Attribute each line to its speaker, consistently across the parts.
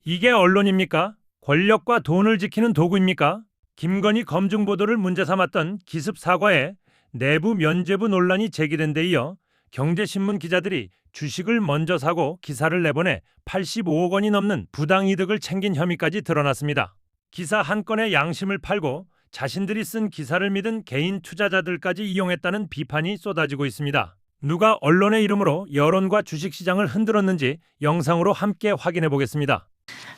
Speaker 1: 이게 언론입니까? 권력과 돈을 지키는 도구입니까? 김건희 검증보도를 문제 삼았던 기습 사과에 내부 면죄부 논란이 제기된 데 이어 경제신문 기자들이 주식을 먼저 사고 기사를 내보내 85억 원이 넘는 부당이득을 챙긴 혐의까지 드러났습니다. 기사 한 건의 양심을 팔고 자신들이 쓴 기사를 믿은 개인 투자자들까지 이용했다는 비판이 쏟아지고 있습니다. 누가 언론의 이름으로 여론과 주식시장을 흔들었는지 영상으로 함께 확인해 보겠습니다.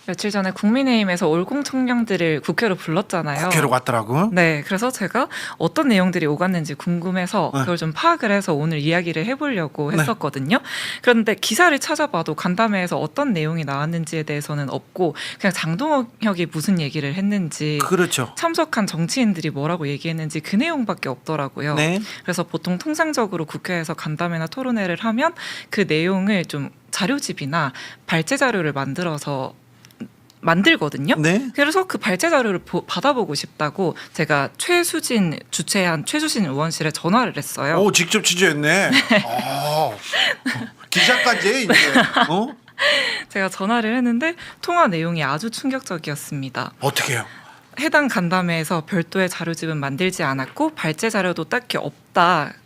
Speaker 2: 며칠 전에 국민의힘에서 올공 청년들을 국회로 불렀잖아요.
Speaker 3: 국회로 갔더라고.
Speaker 2: 네, 그래서 제가 어떤 내용들이 오갔는지 궁금해서
Speaker 3: 네.
Speaker 2: 그걸 좀 파악을 해서 오늘 이야기를 해보려고 했었거든요. 그런데 기사를 찾아봐도 간담회에서 어떤 내용이 나왔는지에 대해서는 없고 그냥 장동혁이 무슨 얘기를 했는지
Speaker 3: 그렇죠.
Speaker 2: 참석한 정치인들이 뭐라고 얘기했는지 그 내용밖에 없더라고요.
Speaker 3: 네.
Speaker 2: 그래서 보통 통상적으로 국회에서 간담회나 토론회를 하면 그 내용을 좀 자료집이나 발제 자료를 만들거든요.
Speaker 3: 네.
Speaker 2: 그래서 그 발제 자료를 받아보고 싶다고 제가 최수진 의원실에 전화를 했어요.
Speaker 3: 오, 직접 취재했네. 기자까지 이제.
Speaker 2: 제가 전화를 했는데 통화 내용이 아주 충격적이었습니다.
Speaker 3: 어떻게 해요?
Speaker 2: 해당 간담회에서 별도의 자료집은 만들지 않았고 발제 자료도 딱히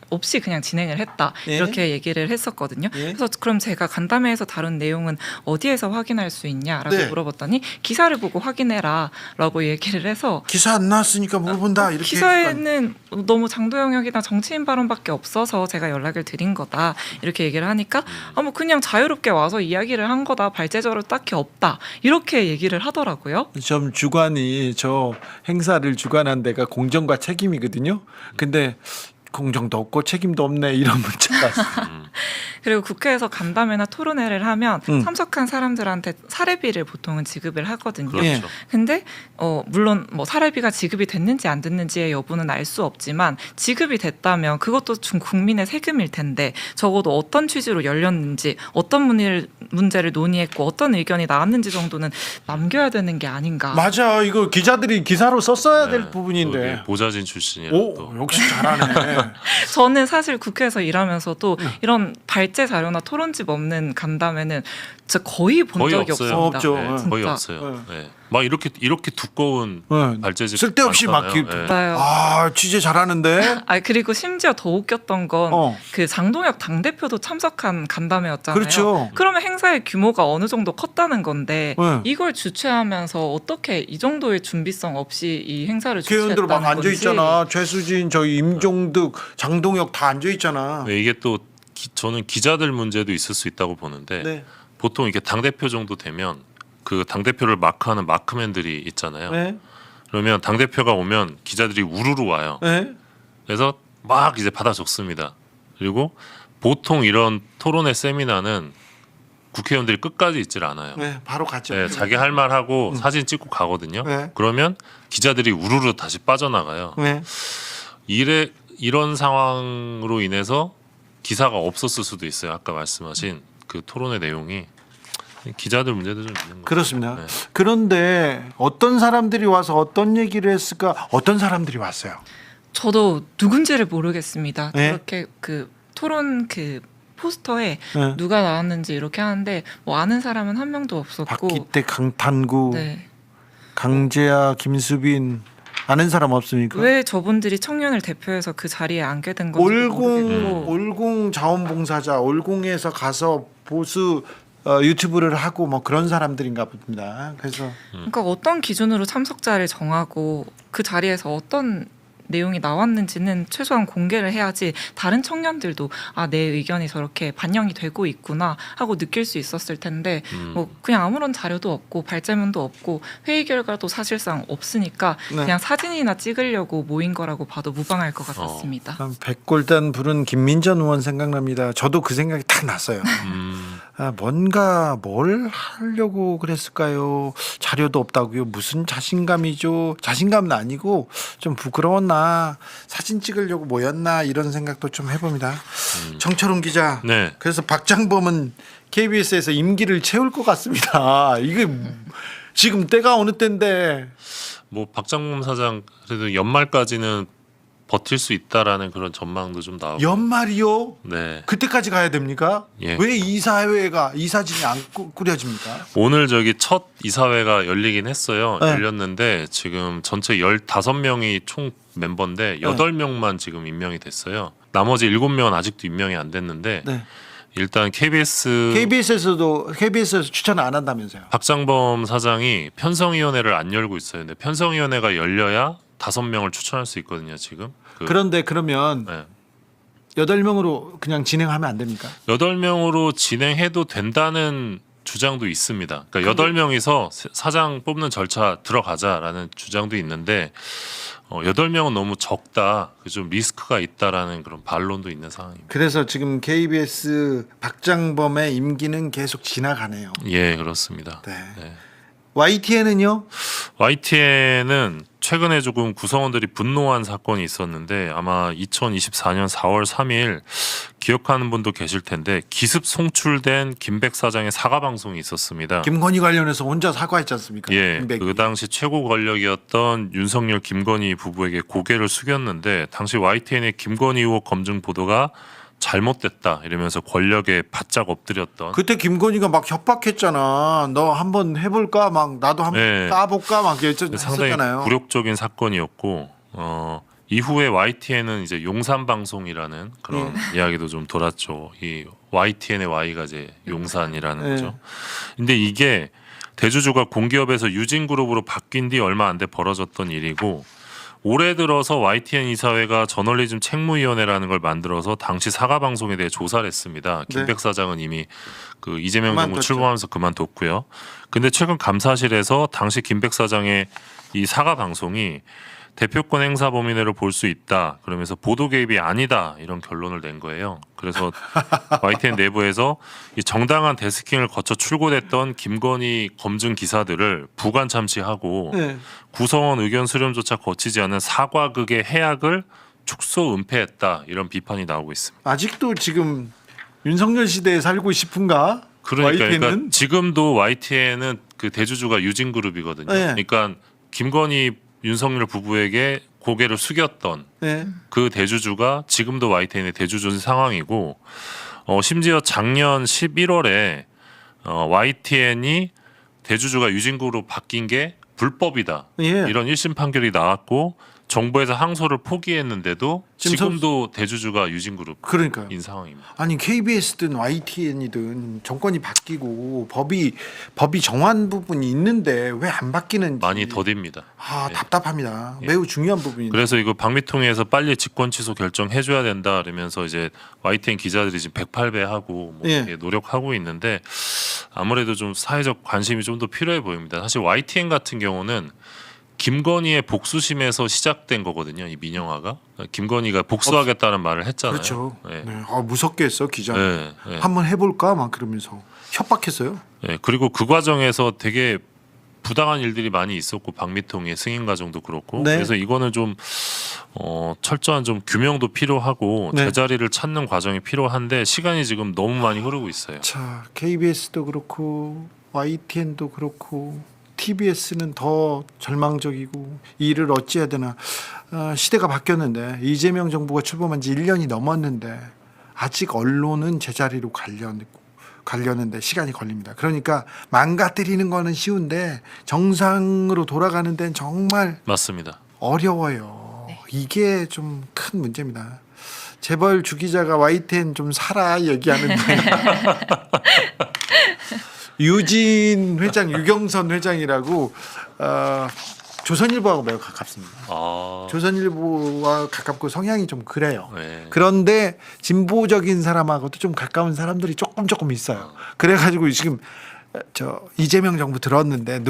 Speaker 2: 없이 그냥 진행을 했다.
Speaker 3: 네.
Speaker 2: 이렇게 얘기를 했었거든요.
Speaker 3: 네.
Speaker 2: 그래서 그럼 제가 간담회에서 다룬 내용은 어디에서 확인할 수 있냐라고
Speaker 3: 네.
Speaker 2: 물어봤더니 기사를 보고 확인해라 라고 얘기를 해서
Speaker 3: 기사 안 나왔으니까 물어본다. 이렇게.
Speaker 2: 기사에는 너무 장도영역이나 정치인 발언밖에 없어서 제가 연락을 드린 거다. 이렇게 얘기를 하니까 뭐 그냥 자유롭게 와서 이야기를 한 거다. 발제자료 딱히 없다. 이렇게 얘기를 하더라고요.
Speaker 4: 좀 주관이 저 행사를 주관한 데가 공정과 책임이거든요. 근데 공정도 없고 책임도 없네 이런 문자가 왔어요.
Speaker 2: 그리고 국회에서 간담회나 토론회를 하면
Speaker 3: 음.
Speaker 2: 참석한 사람들한테 사례비를 보통은 지급을 하거든요.
Speaker 3: 그렇죠.
Speaker 2: 근데 물론 뭐 사례비가 지급이 됐는지 안 됐는지의 여부는 알 수 없지만 지급이 됐다면 그것도 좀 국민의 세금일 텐데 적어도 어떤 취지로 열렸는지 어떤 문제를 논의했고 어떤 의견이 나왔는지 정도는 남겨야 되는 게 아닌가.
Speaker 3: 맞아. 이거 기자들이 기사로 썼어야 될 부분인데.
Speaker 5: 여기 보좌진 출신이라
Speaker 3: 오,
Speaker 5: 또.
Speaker 3: 역시 잘하네.
Speaker 2: 저는 사실 국회에서 일하면서도 이런 발제 자료나 토론집 없는 간담회는 진짜 거의 본
Speaker 5: 거의
Speaker 2: 적이
Speaker 5: 없어요.
Speaker 2: 없습니다.
Speaker 3: 없죠.
Speaker 5: 네,
Speaker 2: 진짜.
Speaker 5: 거의 없어요. 네. 막 이렇게 두꺼운
Speaker 3: 네.
Speaker 5: 발제집
Speaker 3: 쓸데없이
Speaker 5: 많잖아요.
Speaker 3: 막
Speaker 5: 네.
Speaker 2: 맞아요.
Speaker 3: 취재 잘하는데.
Speaker 2: 그리고 심지어 더 웃겼던 건 그
Speaker 3: 어.
Speaker 2: 장동혁 당대표도 참석한 간담회였잖아요.
Speaker 3: 그렇죠.
Speaker 2: 그러면 행사의 규모가 어느 정도 컸다는 건데
Speaker 3: 네.
Speaker 2: 이걸 주최하면서 어떻게 이 정도의 준비성 없이 이 행사를
Speaker 3: 국회의원들
Speaker 2: 주최했다는
Speaker 3: 막 앉아
Speaker 2: 건지.
Speaker 3: 있잖아. 최수진, 저희 임종득, 장동혁 다 앉아 있잖아.
Speaker 5: 네, 이게 또 저는 기자들 문제도 있을 수 있다고 보는데
Speaker 3: 네.
Speaker 5: 보통 이게 당 대표 정도 되면 그 당 대표를 마크하는 마크맨들이 있잖아요.
Speaker 3: 네.
Speaker 5: 그러면 당 대표가 오면 기자들이 우르르 와요.
Speaker 3: 네.
Speaker 5: 그래서 막 이제 받아 적습니다. 그리고 보통 이런 토론회 세미나는 국회의원들이 끝까지 있질 않아요.
Speaker 3: 네. 바로 갔죠.
Speaker 5: 네, 자기 할 말 하고 사진 찍고 가거든요.
Speaker 3: 네.
Speaker 5: 그러면 기자들이 우르르 다시 빠져나가요.
Speaker 3: 네.
Speaker 5: 이런 상황으로 인해서 기사가 없었을 수도 있어요. 아까 말씀하신 그 토론회 내용이 기자들 문제도 좀 있는 것 같아요.
Speaker 3: 그렇습니다.
Speaker 5: 네.
Speaker 3: 그런데 어떤 사람들이 와서 어떤 얘기를 했을까? 어떤 사람들이 왔어요?
Speaker 2: 저도 누군지를 모르겠습니다.
Speaker 3: 네.
Speaker 2: 그렇게 그 토론 그 포스터에
Speaker 3: 네.
Speaker 2: 누가 나왔는지 이렇게 하는데 뭐 아는 사람은 한 명도 없었고.
Speaker 3: 박기태, 강탄구,
Speaker 2: 네.
Speaker 3: 강재아, 김수빈 아는 사람 없습니까?
Speaker 2: 왜 저분들이 청년을 대표해서 그 자리에 앉게 된 건지 모르겠고.
Speaker 3: 올공 자원봉사자, 올공에서 가서 보수 유튜브를 하고 뭐 그런 사람들인가 봅니다. 그래서
Speaker 2: 그러니까 어떤 기준으로 참석자를 정하고 그 자리에서 어떤 내용이 나왔는지는 최소한 공개를 해야지 다른 청년들도 내 의견이 저렇게 반영이 되고 있구나 하고 느낄 수 있었을 텐데 뭐 그냥 아무런 자료도 없고 발제문도 없고 회의 결과도 사실상 없으니까
Speaker 3: 네.
Speaker 2: 그냥 사진이나 찍으려고 모인 거라고 봐도 무방할 것 같았습니다.
Speaker 3: 백골단 부른 김민전 의원 생각납니다. 저도 그 생각이 딱 났어요. 뭔가 뭘 하려고 그랬을까요? 자료도 없다고요. 무슨 자신감이죠? 자신감은 아니고 좀 부끄러웠나? 사진 찍으려고 모였나? 이런 생각도 좀 해봅니다. 정철훈 기자.
Speaker 5: 네.
Speaker 3: 그래서 박장범은 KBS에서 임기를 채울 것 같습니다. 이게 지금 때가 어느 때인데.
Speaker 5: 뭐 박장범 사장 그래도 연말까지는 버틸 수 있다라는 그런 전망도 좀 나오고.
Speaker 3: 연말이요?
Speaker 5: 네.
Speaker 3: 그때까지 가야 됩니까?
Speaker 5: 예.
Speaker 3: 왜 이사진이 안 꾸려집니까?
Speaker 5: 오늘 저기 첫 이사회가 열리긴 했어요.
Speaker 3: 네.
Speaker 5: 열렸는데 지금 전체 15명이 총 멤버인데 8명만 지금 임명이 됐어요. 나머지 7명은 아직도 임명이 안 됐는데
Speaker 3: 네.
Speaker 5: 일단
Speaker 3: KBS에서 추천 안 한다면서요?
Speaker 5: 박장범 사장이 편성위원회를 안 열고 있어요. 근데 편성위원회가 열려야 5명을 추천할 수 있거든요. 지금.
Speaker 3: 그런데 그러면
Speaker 5: 네.
Speaker 3: 8명으로 그냥 진행하면 안 됩니까?
Speaker 5: 8명으로 진행해도 된다는 주장도 있습니다. 그러니까 8명이서 사장 뽑는 절차 들어가자라는 주장도 있는데 8명은 너무 적다. 좀 리스크가 있다라는 그런 반론도 있는 상황입니다.
Speaker 3: 그래서 지금 KBS 박장범의 임기는 계속 지나가네요.
Speaker 5: 예, 그렇습니다.
Speaker 3: 네.
Speaker 5: 네.
Speaker 3: YTN은요?
Speaker 5: YTN은 최근에 조금 구성원들이 분노한 사건이 있었는데 아마 2024년 4월 3일 기억하는 분도 계실 텐데 기습 송출된 김백 사장의 사과 방송이 있었습니다.
Speaker 3: 김건희 관련해서 혼자 사과했지 않습니까?
Speaker 5: 예,
Speaker 3: 김백이.
Speaker 5: 그 당시 최고 권력이었던 윤석열, 김건희 부부에게 고개를 숙였는데 당시 YTN의 김건희 의혹 검증 보도가 잘못됐다 이러면서 권력에 바짝 엎드렸던
Speaker 3: 그때 김건희가 막 협박했잖아. 너 한번 해볼까? 막 나도 한번
Speaker 5: 네.
Speaker 3: 까볼까? 막
Speaker 5: 상당히
Speaker 3: 했었잖아요.
Speaker 5: 굴욕적인 사건이었고 이후에 YTN은 이제 용산 방송이라는 그런 이야기도 좀 돌았죠. 이 YTN의 Y가 이제 용산이라는
Speaker 3: 네.
Speaker 5: 거죠. 근데 이게 대주주가 공기업에서 유진그룹으로 바뀐 뒤 얼마 안 돼 벌어졌던 일이고 올해 들어서 YTN 이사회가 저널리즘 책무위원회라는 걸 만들어서 당시 사과 방송에 대해 조사를 했습니다. 김백 사장은 이미 그 이재명 정부
Speaker 3: 그만뒀죠.
Speaker 5: 출범하면서 그만뒀고요. 근데 최근 감사실에서 당시 김백 사장의 이 사과 방송이 대표권 행사 범위 내로 볼 수 있다. 그러면서 보도 개입이 아니다. 이런 결론을 낸 거예요. 그래서 YTN 내부에서 이 정당한 데스킹을 거쳐 출고됐던 김건희 검증 기사들을 부관 참시하고
Speaker 3: 네.
Speaker 5: 구성원 의견 수렴조차 거치지 않은 사과극의 해악을 축소 은폐했다. 이런 비판이 나오고 있습니다.
Speaker 3: 아직도 지금 윤석열 시대에 살고 싶은가?
Speaker 5: 그러니까
Speaker 3: YTN은?
Speaker 5: 지금도 YTN은 그 대주주가 유진그룹이거든요.
Speaker 3: 네.
Speaker 5: 그러니까 김건희 윤석열 부부에게 고개를 숙였던
Speaker 3: 네.
Speaker 5: 그 대주주가 지금도 YTN의 대주주인 상황이고 심지어 작년 11월에 YTN이 대주주가 유진그룹으로 바뀐 게 불법이다.
Speaker 3: 예.
Speaker 5: 이런 1심 판결이 나왔고 정부에서 항소를 포기했는데도
Speaker 3: 지금
Speaker 5: 지금도 대주주가 유진그룹인
Speaker 3: 그러니까요.
Speaker 5: 상황입니다.
Speaker 3: 아니 KBS든 YTN이든 정권이 바뀌고 법이 정한 부분이 있는데 왜 안 바뀌는지
Speaker 5: 많이 더딥니다.
Speaker 3: 답답합니다.
Speaker 5: 예.
Speaker 3: 매우 중요한 부분인데.
Speaker 5: 그래서 이거 방미통위에서 빨리 직권 취소 결정해줘야 된다 이러면서 이제 YTN 기자들이 지금 108배하고 뭐
Speaker 3: 예.
Speaker 5: 이렇게 노력하고 있는데 아무래도 좀 사회적 관심이 좀 더 필요해 보입니다. 사실 YTN 같은 경우는 김건희의 복수심에서 시작된 거거든요. 이 민영화가 김건희가 복수하겠다는 말을 했잖아요.
Speaker 3: 그렇죠.
Speaker 5: 네.
Speaker 3: 네. 무섭게 했어 기자.
Speaker 5: 네, 네.
Speaker 3: 한번 해볼까 막 그러면서 협박했어요.
Speaker 5: 네, 그리고 그 과정에서 되게 부당한 일들이 많이 있었고 방미통위의 승인 과정도 그렇고
Speaker 3: 네.
Speaker 5: 그래서 이거는 좀 철저한 좀 규명도 필요하고
Speaker 3: 네.
Speaker 5: 제자리를 찾는 과정이 필요한데 시간이 지금 너무 많이 흐르고 있어요.
Speaker 3: 자 KBS도 그렇고 YTN도 그렇고 TBS는 더 절망적이고 이 일을 어찌해야 되나. 시대가 바뀌었는데 이재명 정부가 출범한 지 1년이 넘었는데 아직 언론은 제자리로 가려는데 시간이 걸립니다. 그러니까 망가뜨리는 거는 쉬운데 정상으로 돌아가는 데는 정말
Speaker 5: 맞습니다.
Speaker 3: 어려워요. 이게 좀 큰 문제입니다. 재벌 주기자가 YTN 좀 사라 얘기하는데 유경선 회장이라고 조선일보하고 매우 가깝습니다. 조선일보와 가깝고 성향이 좀 그래요.
Speaker 5: 네.
Speaker 3: 그런데 진보적인 사람하고도 좀 가까운 사람들이 조금 있어요. 그래가지고 지금 이재명 정부 들었는데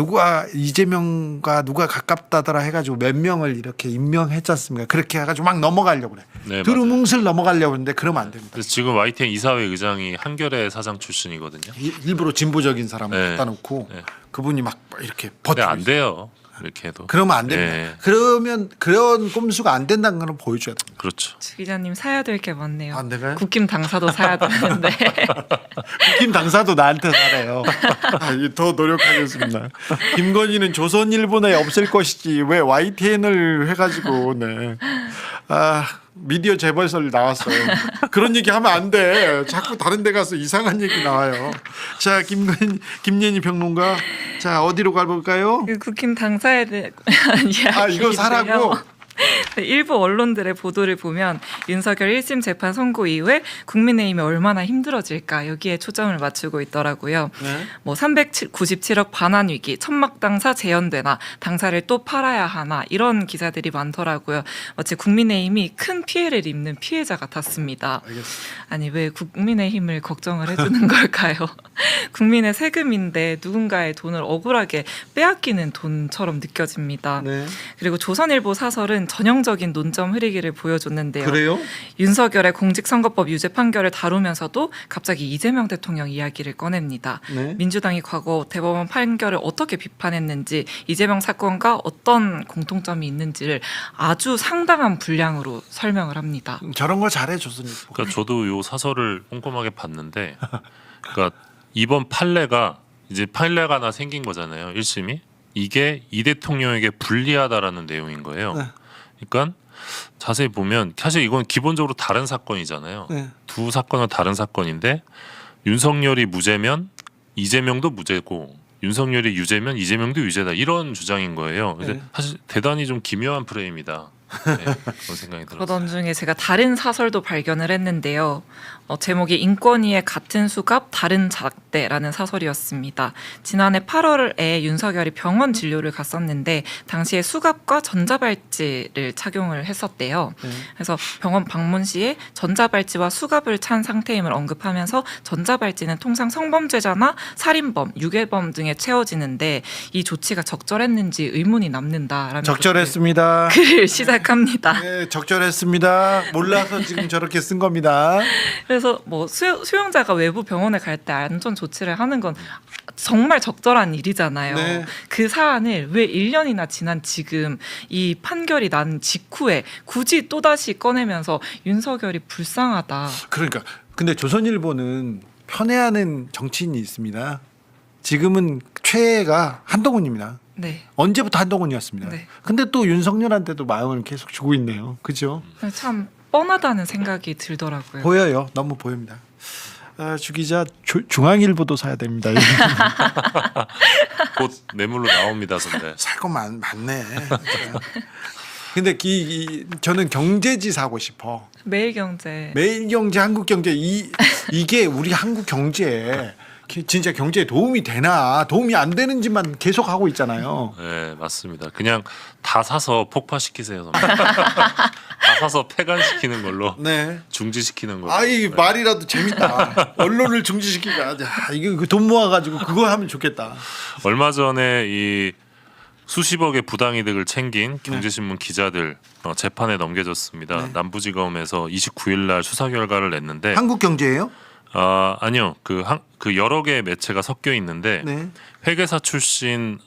Speaker 3: 이재명과 누가 가깝다더라 해가지고 몇 명을 이렇게 임명했지 않습니까? 그렇게 해가지고 막 넘어가려고 그래.
Speaker 5: 네,
Speaker 3: 두루뭉술 넘어가려고 하는데 그러면 안 됩니다.
Speaker 5: 그래서 지금 YTN 이사회 의장이 한겨레 사장 출신이거든요.
Speaker 3: 일부러 진보적인 사람을
Speaker 5: 네.
Speaker 3: 갖다 놓고
Speaker 5: 네.
Speaker 3: 그분이 막 이렇게
Speaker 5: 근데
Speaker 3: 버티고
Speaker 5: 안 돼요. 이렇게 해도.
Speaker 3: 그러면 안 됩니다.
Speaker 5: 네.
Speaker 3: 그러면 그런 꼼수가 안 된다는 걸 보여줘야 됩니다.
Speaker 5: 그렇죠.
Speaker 2: 주 기자님 사야 될 게 많네요.
Speaker 3: 내가요?
Speaker 2: 국김 당사도 사야 되는데.
Speaker 3: 김 당사도 나한테 사래요. 더 노력하겠습니다. 김건희는 조선일보에 없을 것이지 왜 YTN을 해가지고 네. 미디어 재벌설 나왔어요. 그런 얘기 하면 안 돼. 자꾸 다른 데 가서 이상한 얘기 나와요. 자, 김예니 평론가. 자, 어디로 가볼까요?
Speaker 2: 그 국힘 당사에 대한 이야기.
Speaker 3: 이거 사라고?
Speaker 2: 일부 언론들의 보도를 보면 윤석열 1심 재판 선고 이후에 국민의힘이 얼마나 힘들어질까 여기에 초점을 맞추고 있더라고요.
Speaker 3: 네.
Speaker 2: 뭐 397억 반환 위기, 천막 당사 재연되나, 당사를 또 팔아야 하나 이런 기사들이 많더라고요. 마치 국민의힘이 큰 피해를 입는 피해자 같았습니다. 아니 왜 국민의힘을 걱정을 해주는 걸까요? 국민의 세금인데 누군가의 돈을 억울하게 빼앗기는 돈처럼 느껴집니다.
Speaker 3: 네.
Speaker 2: 그리고 조선일보 사설은 전형적인 논점 흐리기를 보여줬는데요.
Speaker 3: 그래요?
Speaker 2: 윤석열의 공직선거법 유죄 판결을 다루면서도 갑자기 이재명 대통령 이야기를 꺼냅니다.
Speaker 3: 네.
Speaker 2: 민주당이 과거 대법원 판결을 어떻게 비판했는지, 이재명 사건과 어떤 공통점이 있는지를 아주 상당한 분량으로 설명을 합니다.
Speaker 3: 저런 거 잘해 조선일보.
Speaker 5: 그러니까 저도 요 사설을 꼼꼼하게 봤는데, 그러니까 이번 판례가 이제 판례가 하나 생긴 거잖아요. 1심이 이게 이 대통령에게 불리하다라는 내용인 거예요.
Speaker 3: 네.
Speaker 5: 그러니까 자세히 보면 사실 이건 기본적으로 다른 사건이잖아요.
Speaker 3: 네.
Speaker 5: 두 사건은 다른 사건인데 윤석열이 무죄면 이재명도 무죄고 윤석열이 유죄면 이재명도 유죄다 이런 주장인 거예요. 근데
Speaker 3: 네.
Speaker 5: 사실 대단히 좀 기묘한 프레임이다. 네, 그런 생각이 들었어요.
Speaker 2: 그러던 중에 제가 다른 사설도 발견을 했는데요. 제목이 인권위의 같은 수갑 다른 잣대라는 사설이었습니다. 지난해 8월에 윤석열이 병원 진료를 갔었는데 당시에 수갑과 전자발찌를 착용을 했었대요.
Speaker 3: 네.
Speaker 2: 그래서 병원 방문 시에 전자발찌와 수갑을 찬 상태임을 언급하면서 전자발찌는 통상 성범죄자나 살인범, 유괴범 등에 채워지는데 이 조치가 적절했는지 의문이 남는다라는
Speaker 3: 적절했습니다.
Speaker 2: 글을 시작합니다.
Speaker 3: 네, 적절했습니다. 몰라서 지금 저렇게 쓴 겁니다.
Speaker 2: 그래서 뭐 수용자가 외부 병원에 갈 때 안전 조치를 하는 건 정말 적절한 일이잖아요.
Speaker 3: 네.
Speaker 2: 그 사안을 왜 1년이나 지난 지금 이 판결이 난 직후에 굳이 또다시 꺼내면서 윤석열이 불쌍하다.
Speaker 3: 그러니까 근데 조선일보는 편애하는 정치인이 있습니다. 지금은 최애가 한동훈입니다.
Speaker 2: 네.
Speaker 3: 언제부터 한동훈이었습니다.
Speaker 2: 네.
Speaker 3: 근데 또 윤석열한테도 마음을 계속 주고 있네요. 그죠?
Speaker 2: 참 뻔하다는 생각이 들더라고요.
Speaker 3: 보여요. 너무 보입니다. 주 기자 중앙일보도 사야 됩니다.
Speaker 5: 곧 뇌물로 나옵니다, 선배.
Speaker 3: 살 거 많네. 근데 저는 경제지 사고 싶어.
Speaker 2: 매일경제.
Speaker 3: 매일경제, 한국경제 이게 우리 한국 경제에 진짜 경제에 도움이 되나 도움이 안 되는지만 계속 하고 있잖아요.
Speaker 5: 네, 맞습니다. 그냥 다 사서 폭파시키세요, 선배. 다 사서 폐간시키는 걸로
Speaker 3: 네.
Speaker 5: 중지시키는 걸로.
Speaker 3: 아이
Speaker 5: 네.
Speaker 3: 말이라도 재밌다. 언론을 중지시키자. 이거 돈 모아가지고 그거 하면 좋겠다.
Speaker 5: 얼마 전에 이 수십억의 부당이득을 챙긴 경제신문 기자들 재판에 넘겨졌습니다.
Speaker 3: 네.
Speaker 5: 남부지검에서 29일 날 수사 결과를 냈는데
Speaker 3: 한국경제예요?
Speaker 5: 아니요. 그 여러 개의 매체가 섞여 있는데
Speaker 3: 네.
Speaker 5: 회계사 출신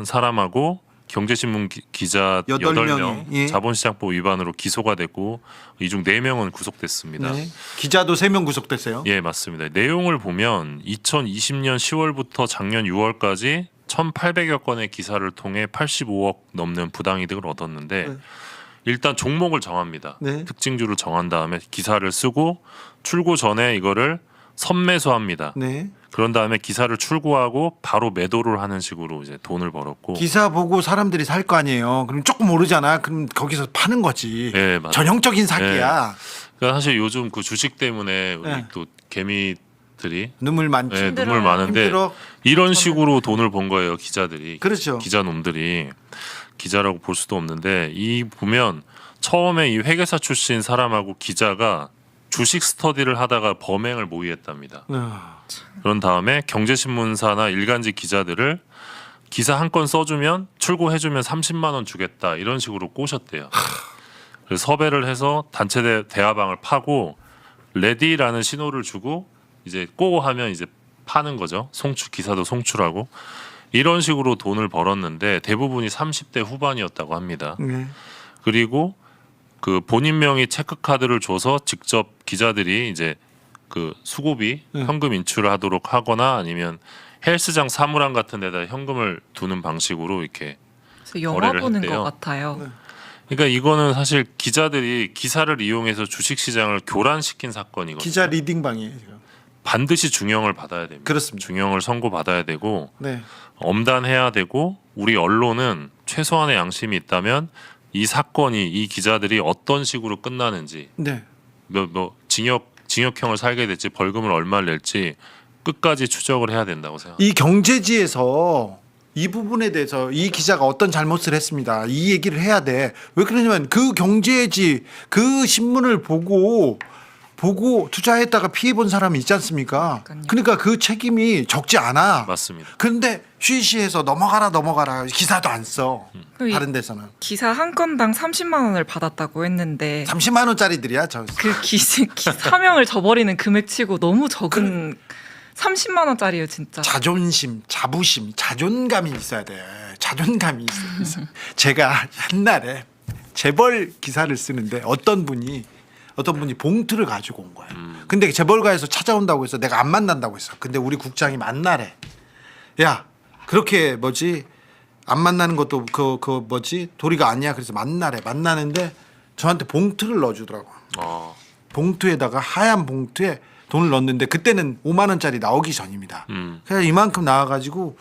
Speaker 5: 사람하고 경제신문 기자 8명
Speaker 3: 예.
Speaker 5: 자본시장법 위반으로 기소가 되고 이 중 4명은 구속됐습니다.
Speaker 3: 네. 기자도 3명 구속됐어요.
Speaker 5: 예, 맞습니다. 내용을 보면 2020년 10월부터 작년 6월까지 1,800여 건의 기사를 통해 85억 넘는 부당이득을 얻었는데
Speaker 3: 네.
Speaker 5: 일단 종목을 정합니다.
Speaker 3: 네.
Speaker 5: 특징주를 정한 다음에 기사를 쓰고 출고 전에 이거를 선매수합니다.
Speaker 3: 네.
Speaker 5: 그런 다음에 기사를 출고하고 바로 매도를 하는 식으로 이제 돈을 벌었고.
Speaker 3: 기사 보고 사람들이 살 거 아니에요. 그럼 조금 오르잖아. 그럼 거기서 파는 거지.
Speaker 5: 네, 맞아요.
Speaker 3: 전형적인 사기야.
Speaker 5: 그러니까 사실 요즘 그 주식 때문에 우리
Speaker 3: 네.
Speaker 5: 또 개미들이
Speaker 3: 눈물 많지.
Speaker 5: 네,
Speaker 2: 힘들어요.
Speaker 5: 눈물 많은데
Speaker 3: 힘들어.
Speaker 5: 이런 식으로 돈을 번 거예요, 기자들이.
Speaker 3: 그렇죠.
Speaker 5: 기자놈들이. 기자라고 볼 수도 없는데 이 보면 처음에 이 회계사 출신 사람하고 기자가 주식 스터디를 하다가 범행을 모의했답니다. 그런 다음에 경제신문사나 일간지 기자들을 기사 한 건 써주면 출고해주면 30만 원 주겠다 이런 식으로 꼬셨대요. 그래서 섭외를 해서 단체 대화방을 파고 레디라는 신호를 주고 이제 고 하면 이제 파는 거죠. 기사도 송출하고 이런 식으로 돈을 벌었는데 대부분이 30대 후반이었다고 합니다.
Speaker 3: 네.
Speaker 5: 그리고 그 본인 명의 체크카드를 줘서 직접 기자들이 이제 그 수고비 현금 인출을 하도록 하거나 아니면 헬스장 사물함 같은 데다 현금을 두는 방식으로 이렇게
Speaker 2: 그래서 영화
Speaker 5: 거래를
Speaker 2: 보는
Speaker 5: 했대요.
Speaker 2: 것 같아요.
Speaker 5: 그러니까 이거는 사실 기자들이 기사를 이용해서 주식시장을 교란시킨 사건이거든요.
Speaker 3: 기자 리딩방이에요. 지금.
Speaker 5: 반드시 중형을 받아야 됩니다.
Speaker 3: 그렇습니다.
Speaker 5: 중형을 선고받아야 되고
Speaker 3: 네.
Speaker 5: 엄단해야 되고 우리 언론은 최소한의 양심이 있다면 이 사건이 이 기자들이 어떤 식으로 끝나는지
Speaker 3: 네.
Speaker 5: 뭐 징역형을 살게 될지 벌금을 얼마를 낼지 끝까지 추적을 해야 된다고 생각합니다.
Speaker 3: 이 경제지에서 이 부분에 대해서 이 기자가 어떤 잘못을 했습니다. 이 얘기를 해야 돼. 왜 그러냐면 그 경제지 그 신문을 보고 투자했다가 피해 본 사람이 있지 않습니까?
Speaker 2: 그러니까요.
Speaker 3: 그러니까 그 책임이 적지 않아.
Speaker 5: 맞습니다.
Speaker 3: 그런데 쉬쉬해서 넘어가라 기사도 안 써.
Speaker 2: 그
Speaker 3: 다른 데서는
Speaker 2: 기사 한 건당 30만 원을 받았다고 했는데
Speaker 3: 30만 원짜리들이야. 저
Speaker 2: 그 사명을 저버리는 금액치고 너무 적은 30만 원짜리예요, 진짜.
Speaker 3: 자존심, 자부심, 자존감이 있어야 돼. 자존감이 있어. 제가 옛날에 재벌 기사를 쓰는데 어떤 분이 봉투를 가지고 온 거예요. 근데 재벌가에서 찾아온다고 해서 내가 안 만난다고 했어. 근데 우리 국장이 만나래. 야, 그렇게 안 만나는 것도 도리가 아니야. 그래서 만나래. 만나는데 저한테 봉투를 넣어주더라고. 봉투에다가 하얀 봉투에 돈을 넣었는데 그때는 5만 원짜리 나오기 전입니다. 그래서 이만큼 나와가지고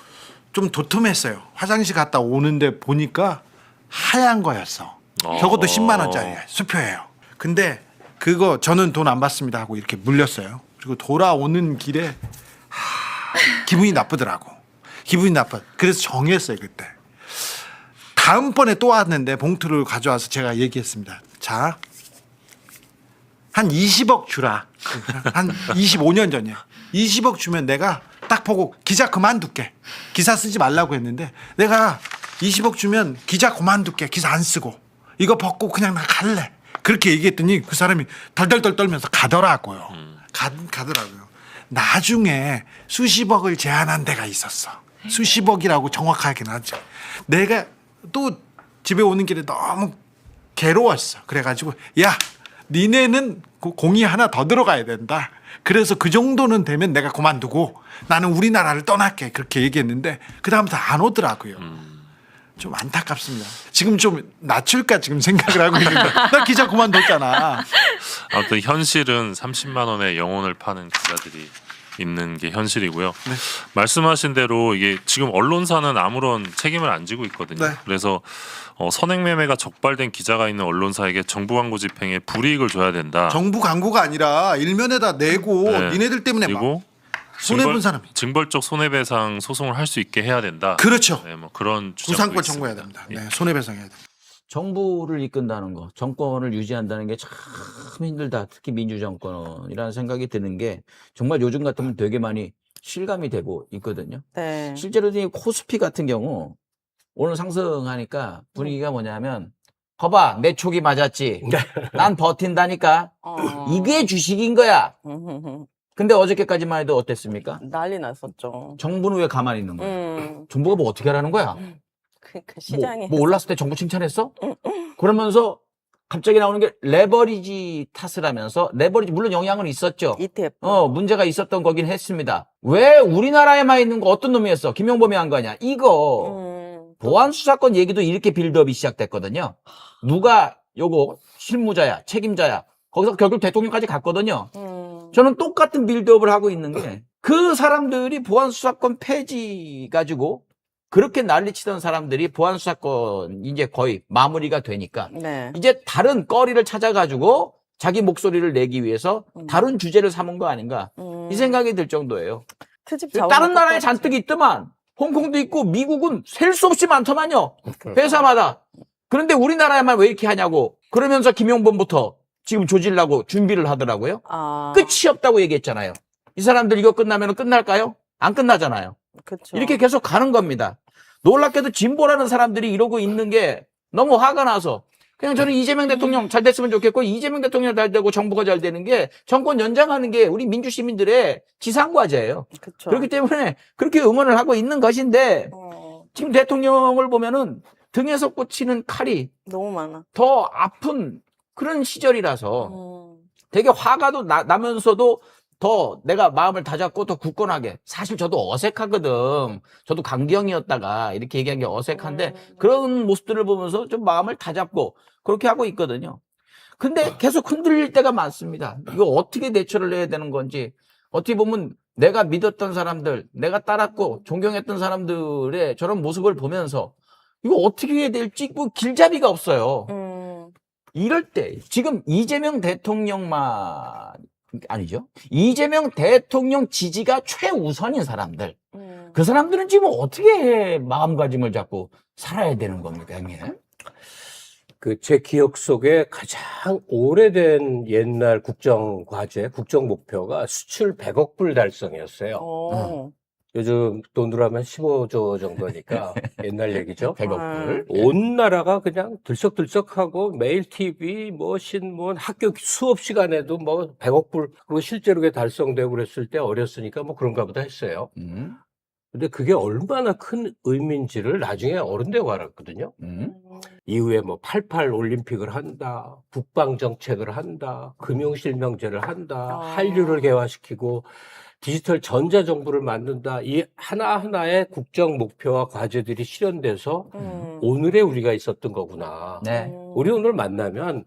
Speaker 3: 좀 도톰했어요. 화장실 갔다 오는데 보니까 하얀 거였어. 저것도 10만 원짜리야. 수표예요. 근데 그거 저는 돈 안 받습니다 하고 이렇게 물렸어요. 그리고 돌아오는 길에 기분이 나쁘더라고. 기분이 나빠. 그래서 정했어요 그때. 다음번에 또 왔는데 봉투를 가져와서 제가 얘기했습니다. 자, 한 20억 주라. 한 25년 전이야. 20억 주면 내가 딱 보고 기자 그만둘게. 기사 쓰지 말라고 했는데 내가 20억 주면 기자 그만둘게. 기사 안 쓰고. 이거 벗고 그냥 나 갈래. 그렇게 얘기했더니 그 사람이 덜덜덜 떨면서 가더라고요. 가더라고요. 나중에 수십억을 제안한 데가 있었어. 수십억이라고 정확하게는 하죠. 내가 또 집에 오는 길에 너무 괴로웠어. 그래가지고 야, 니네는 공이 하나 더 들어가야 된다. 그래서 그 정도는 되면 내가 그만두고 나는 우리나라를 떠날게. 그렇게 얘기했는데 그 다음부터 안 오더라고요. 좀 안타깝습니다. 지금 좀 낮출까 지금 생각을 하고 있는데 나 기자 그만뒀잖아.
Speaker 5: 아무튼 현실은 30만 원에 영혼을 파는 기자들이 있는 게 현실이고요.
Speaker 3: 네.
Speaker 5: 말씀하신 대로 이게 지금 언론사는 아무런 책임을 안 지고 있거든요.
Speaker 3: 네.
Speaker 5: 그래서 선행매매가 적발된 기자가 있는 언론사에게 정부 광고 집행에 불이익을 줘야 된다.
Speaker 3: 정부 광고가 아니라 일면에다 내고
Speaker 5: 네.
Speaker 3: 니네들 때문에 막
Speaker 5: 그리고
Speaker 3: 손해본 사람이.
Speaker 5: 징벌적 손해배상 소송을 할 수 있게 해야 된다.
Speaker 3: 그렇죠.
Speaker 5: 네, 뭐 그런 주장도
Speaker 3: 구상권
Speaker 5: 있습니다.
Speaker 3: 청구해야 됩니다.
Speaker 5: 예.
Speaker 3: 네, 손해배상해야 됩니다.
Speaker 6: 정부를 이끈다는 거, 정권을 유지한다는 게 참 힘들다. 특히 민주정권이라는 생각이 드는 게 정말 요즘 같으면 되게 많이 실감이 되고 있거든요.
Speaker 7: 네.
Speaker 6: 실제로 이 코스피 같은 경우 오늘 상승하니까 분위기가 뭐냐면 거봐, 내 촉이 맞았지. 난 버틴다니까. 이게 주식인 거야. 근데 어저께까지만 해도 어땠습니까?
Speaker 7: 난리 났었죠.
Speaker 6: 정부는 왜 가만히 있는 거야? 정부가 뭐 어떻게 하라는 거야?
Speaker 7: 그러니까 시장에
Speaker 6: 뭐 올랐을 때 정부 칭찬했어? 그러면서 갑자기 나오는 게 레버리지 탓을 하면서 레버리지 물론 영향은 있었죠.
Speaker 7: ETF.
Speaker 6: 문제가 있었던 거긴 했습니다. 왜 우리나라에만 있는 거 어떤 놈이 했어? 김용범이 한 거냐? 이거 보안 수사권 얘기도 이렇게 빌드업이 시작됐거든요. 누가 요거 실무자야, 책임자야. 거기서 결국 대통령까지 갔거든요. 저는 똑같은 빌드업을 하고 있는 게 그 사람들이 보안 수사권 폐지 가지고 그렇게 난리치던 사람들이 보안 수사권 이제 거의 마무리가 되니까
Speaker 7: 네.
Speaker 6: 이제 다른 거리를 찾아가지고 자기 목소리를 내기 위해서 다른 주제를 삼은 거 아닌가 이 생각이 들 정도예요.
Speaker 7: 트집
Speaker 6: 다른 나라에 잔뜩 있더만 홍콩도 있고 미국은 셀 수 없이 많더만요. 회사마다. 그런데 우리나라에만 왜 이렇게 하냐고 그러면서 김용범부터 지금 조질라고 준비를 하더라고요. 끝이 없다고 얘기했잖아요. 이 사람들 이거 끝나면 끝날까요? 안 끝나잖아요.
Speaker 7: 그쵸.
Speaker 6: 이렇게 계속 가는 겁니다. 놀랍게도 진보라는 사람들이 이러고 있는 게 너무 화가 나서 그냥 저는 이재명 대통령 잘 됐으면 좋겠고 이재명 대통령 잘 되고 정부가 잘 되는 게 정권 연장하는 게 우리 민주 시민들의 지상과제예요.
Speaker 7: 그쵸.
Speaker 6: 그렇기 때문에 그렇게 응원을 하고 있는 것인데 지금 대통령을 보면은 등에서 꽂히는 칼이
Speaker 7: 너무 많아.
Speaker 6: 더 아픈 그런 시절이라서 되게 화가 나면서도 더 내가 마음을 다잡고 더 굳건하게. 사실 저도 어색하거든. 저도 강경이었다가 이렇게 얘기한 게 어색한데 그런 모습들을 보면서 좀 마음을 다잡고 그렇게 하고 있거든요. 근데 계속 흔들릴 때가 많습니다. 이거 어떻게 대처를 해야 되는 건지. 어떻게 보면 내가 믿었던 사람들, 내가 따랐고 존경했던 사람들의 저런 모습을 보면서 이거 어떻게 해야 될지 뭐 길잡이가 없어요. 이럴 때 지금 이재명 대통령만 아니죠. 이재명 대통령 지지가 최우선인 사람들. 그 사람들은 지금 어떻게 마음가짐을 잡고 살아야 되는 겁니까, 형님?
Speaker 8: 그 제 기억 속에 가장 오래된 옛날 국정 과제, 국정 목표가 수출 100억 불 달성이었어요. 요즘 돈으로 하면 15조 정도니까 옛날 얘기죠.
Speaker 6: 100억 불.
Speaker 8: 온 나라가 그냥 들썩들썩하고 매일 TV, 뭐 신문, 학교 수업 시간에도 뭐 100억 불, 그리고 실제로 그게 달성되고 그랬을 때 어렸으니까 뭐 그런가 보다 했어요. 근데 그게 얼마나 큰 의미인지를 나중에 어른 되고 알았거든요. 이후에 뭐 88 올림픽을 한다, 북방 정책을 한다, 금융실명제를 한다, 한류를 개화시키고 디지털 전자정부를 만든다. 이 하나하나의 국정 목표와 과제들이 실현돼서 오늘의 우리가 있었던 거구나.
Speaker 6: 네.
Speaker 8: 우리 오늘 만나면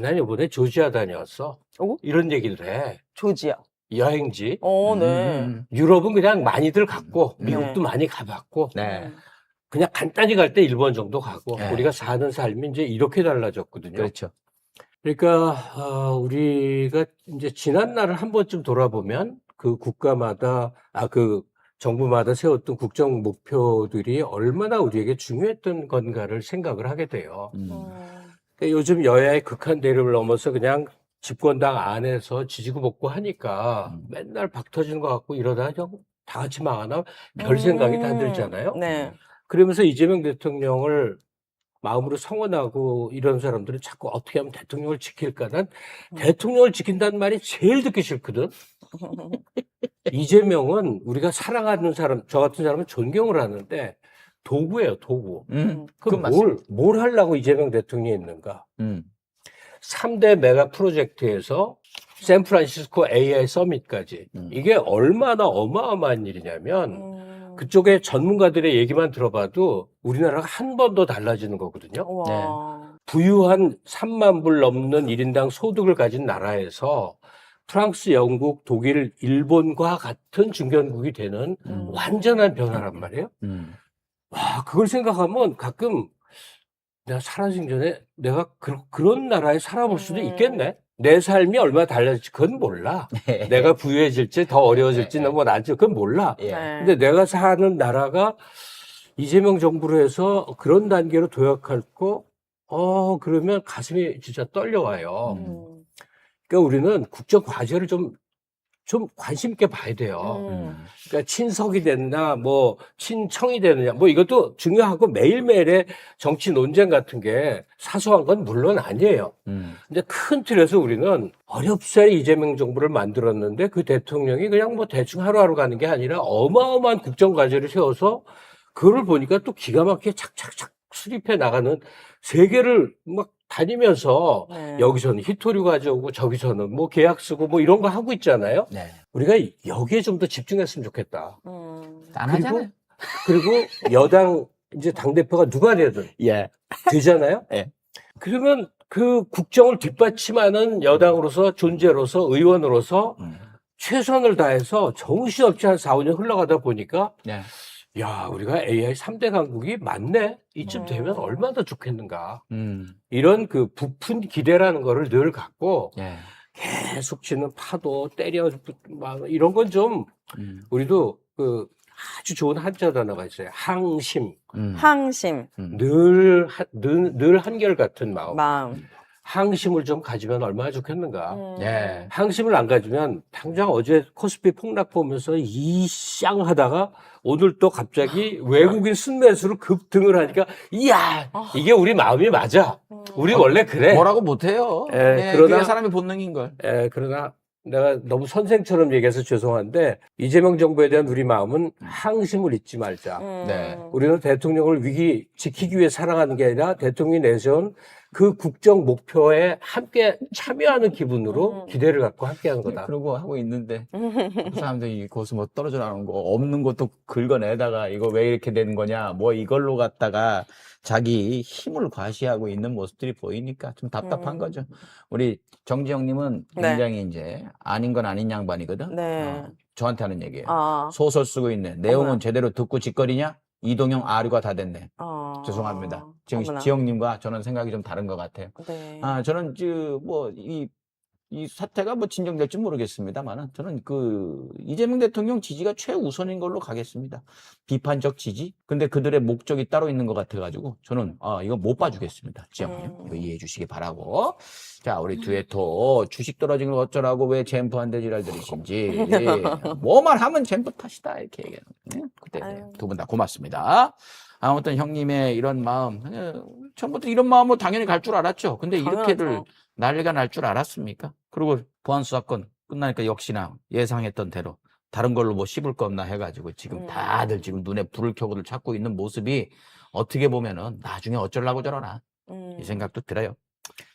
Speaker 8: 난 이번에 조지아 다녀왔어. 이런 얘기를 해.
Speaker 7: 조지아.
Speaker 8: 여행지.
Speaker 7: 네.
Speaker 8: 유럽은 그냥 많이들 갔고 미국도 많이 가봤고
Speaker 6: 네.
Speaker 8: 그냥 간단히 갈 때 일본 정도 가고
Speaker 6: 네.
Speaker 8: 우리가 사는 삶이 이제 이렇게 달라졌거든요.
Speaker 6: 그렇죠.
Speaker 8: 그러니까 우리가 이제 지난 날을 한 번쯤 돌아보면 그 국가마다 그 정부마다 세웠던 국정 목표들이 얼마나 우리에게 중요했던 건가를 생각을 하게 돼요. 그러니까 요즘 여야의 극한 대립을 넘어서 그냥 집권당 안에서 지지고 볶고 하니까 맨날 박 터지는 것 같고 이러다 다 같이 망하나 별 생각이 다 들잖아요.
Speaker 7: 네.
Speaker 8: 그러면서 이재명 대통령을 마음으로 성원하고 이런 사람들은 자꾸 어떻게 하면 대통령을 지킬까? 난 대통령을 지킨다는 말이 제일 듣기 싫거든. 이재명은 우리가 사랑하는 사람, 저 같은 사람은 존경을 하는데 도구예요, 도구. 그럼 뭘 하려고 이재명 대통령이 있는가? 3대 메가 프로젝트에서 샌프란시스코 AI 서밋까지 이게 얼마나 어마어마한 일이냐면 그쪽에 전문가들의 얘기만 들어봐도 우리나라가 한 번 더 달라지는 거거든요.
Speaker 7: 와.
Speaker 8: 부유한 3만 불 넘는 1인당 소득을 가진 나라에서 프랑스, 영국, 독일, 일본과 같은 중견국이 되는 완전한 변화란 말이에요. 와, 그걸 생각하면 가끔 내가 사라지기 전에 내가 그런 나라에 살아볼 수도 있겠네. 내 삶이 얼마나 달라질지 그건 몰라. 내가 부유해질지 더 어려워질지는 뭐 나지 그건 몰라.
Speaker 6: 예.
Speaker 8: 근데 내가 사는 나라가 이재명 정부로 해서 그런 단계로 도약했고 그러면 가슴이 진짜 떨려와요. 그러니까 우리는 국정 과제를 좀 관심 있게 봐야 돼요. 그러니까 친석이 됐나, 뭐, 친청이 되느냐, 뭐 이것도 중요하고 매일매일의 정치 논쟁 같은 게 사소한 건 물론 아니에요. 근데 큰 틀에서 우리는 어렵사리 이재명 정부를 만들었는데 그 대통령이 그냥 뭐 대충 하루하루 가는 게 아니라 어마어마한 국정 과제를 세워서 그걸 보니까 또 기가 막히게 착착착 수립해 나가는 세계를 막 다니면서 여기서는 히토류 가져오고 저기서는 뭐 계약 쓰고 뭐 이런 거 하고 있잖아요.
Speaker 6: 네.
Speaker 8: 우리가 여기에 좀 더 집중했으면 좋겠다.
Speaker 6: 짠하잖아요.
Speaker 8: 그리고 여당 이제 당대표가 누가 되든
Speaker 6: 예.
Speaker 8: 되잖아요.
Speaker 6: 예.
Speaker 8: 그러면 그 국정을 뒷받침하는 여당으로서 존재로서 의원으로서 최선을 다해서 정신없이 한 4, 5년 흘러가다 보니까
Speaker 6: 네.
Speaker 8: 야, 우리가 AI 3대 강국이 맞네? 이쯤 되면 얼마나 좋겠는가.
Speaker 6: 음.
Speaker 8: 이런 그 부푼 기대라는 거를 늘 갖고
Speaker 6: 예.
Speaker 8: 계속 치는 파도, 때려, 막 이런 건 좀 우리도 그 아주 좋은 한자 단어가 있어요. 항심.
Speaker 7: 항심.
Speaker 8: 늘 한결같은 마음.
Speaker 7: 마음.
Speaker 8: 항심을 좀 가지면 얼마나 좋겠는가.
Speaker 6: 예.
Speaker 8: 항심을 안 가지면 당장 어제 코스피 폭락 보면서 이쌍 하다가 오늘 또 갑자기 외국인 순매수로 급등을 하니까 이야 이게 우리 마음이 맞아. 우리 원래 그래.
Speaker 6: 뭐라고 못해요.
Speaker 8: 예,
Speaker 6: 예,
Speaker 8: 그러나-
Speaker 6: 그게 사람의 본능인 걸.
Speaker 8: 그러나 내가 너무 선생처럼 얘기해서 죄송한데 이재명 정부에 대한 우리 마음은 항심을 잊지 말자.
Speaker 6: 네.
Speaker 8: 우리는 대통령을 지키기 위해 살아가는 게 아니라 대통령이 내세운 그 국정 목표에 함께 참여하는 기분으로 기대를 갖고 함께하는 거다.
Speaker 6: 그러고 하고 있는데 그 사람들이 거기서 뭐 떨어져 나오는 거 없는 것도 긁어내다가 이거 왜 이렇게 되는 거냐 뭐 이걸로 갖다가 자기 힘을 과시하고 있는 모습들이 보이니까 좀 답답한 거죠. 우리 정지영님은
Speaker 7: 네.
Speaker 6: 굉장히 이제 아닌 건 아닌 양반이거든.
Speaker 7: 네.
Speaker 6: 저한테 하는 얘기예요.
Speaker 7: 아.
Speaker 6: 소설 쓰고 있네. 내용은
Speaker 7: 어머나.
Speaker 6: 제대로 듣고 짓거리냐? 이동형 아류가 다 됐네. 죄송합니다. 지금
Speaker 7: 어머나.
Speaker 6: 지영님과 저는 생각이 좀 다른 것 같아요.
Speaker 7: 네.
Speaker 6: 저는 이 사태가 뭐 진정될지 모르겠습니다만은 저는 이재명 대통령 지지가 최우선인 걸로 가겠습니다. 비판적 지지. 근데 그들의 목적이 따로 있는 것 같아가지고 저는 이거 못 봐주겠습니다. 지영님 이거 이해해 주시기 바라고. 자, 우리 듀에토 주식 떨어진 거 어쩌라고 왜 젠프한테 지랄들이신지 뭐만 하면 젠프 탓이다 이렇게 얘기하는 거예요. 그때
Speaker 7: 아유.
Speaker 6: 두 분 다 고맙습니다. 아무튼 형님의 이런 마음 처음부터 이런 마음으로 당연히 갈 줄 알았죠. 근데 이렇게들
Speaker 7: 당연하죠.
Speaker 6: 난리가 날 줄 알았습니까? 그리고 보안 수사권 끝나니까 역시나 예상했던 대로 다른 걸로 뭐 씹을 거 없나 해가지고 지금 다들 지금 눈에 불을 켜고들 찾고 있는 모습이 어떻게 보면은 나중에 어쩌려고 저러나 이 생각도 들어요.